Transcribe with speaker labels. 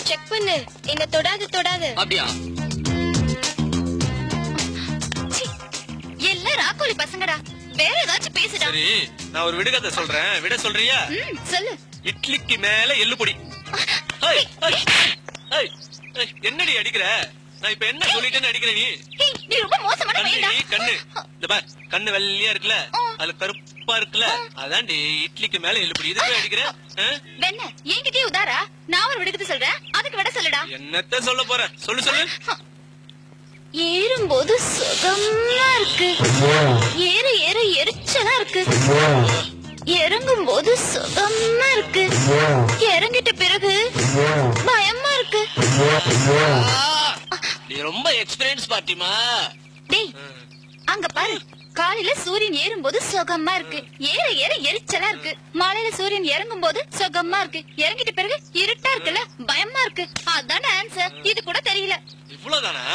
Speaker 1: Check பண்ணு. என்ன தொடாது தொடாது.
Speaker 2: அப்படியா?
Speaker 3: எல்லாம் ராக்கோலி பசங்கடா. வேற ஏதாச்சும் பேசுடா.
Speaker 4: சரி, நான் ஒரு விடுகதை சொல்றேன். விட சொல்றியா?
Speaker 3: சொல்லு.
Speaker 4: இட்லிக்கு மேல எள்ளு பொடி. என்னடி அடிக்கிற? நான் இப்ப என்ன சொல்லிட்டேன்னு அடிக்கிற நீ?
Speaker 3: நீ ரொம்ப மோசமான பையன்டா.
Speaker 4: கண்ணு இந்த பார், கண்ணு வெள்ளையா இருக்குல்ல, அதுல கருப்பா இருக்குல்ல, அதான்டி இட்லிக்கு மேல எள்ளு பொடி. இதுக்கு அடிக்கிற?
Speaker 3: வெண்ண என்கிட்டயே உதாரா. நான் ஒரு விடுகதை சொல்றேன், அதுக்கு விட சொல்லுடா.
Speaker 4: என்னத்த சொல்ல போற? சொல்லு சொல்லு.
Speaker 3: ஏறும்போது சுகமா இருக்கு, ஏற ஏற எரிச்சலா இருக்கு, இறங்கும் போது சுகமா இருக்கு, இறங்கிட்ட பிறகு பயமா இருக்கு.
Speaker 2: நீ ரொம்ப எக்ஸ்பீரியன்ஸ் பாட்டிமா.
Speaker 3: டேய் அங்க பாரு, காலையில சூரியன் ஏறும்போது சுகமா இருக்கு, ஏற ஏற எரிச்சலா இருக்கு, மாலையில சூரியன் இறங்கும் போது சுகமா இருக்கு, இறங்கிட்ட பிறகு இருட்டா இருக்குல்ல பயமா இருக்கு. அதான ஆன்சர். இது கூட தெரியல.
Speaker 4: இவ்வளவுதானா?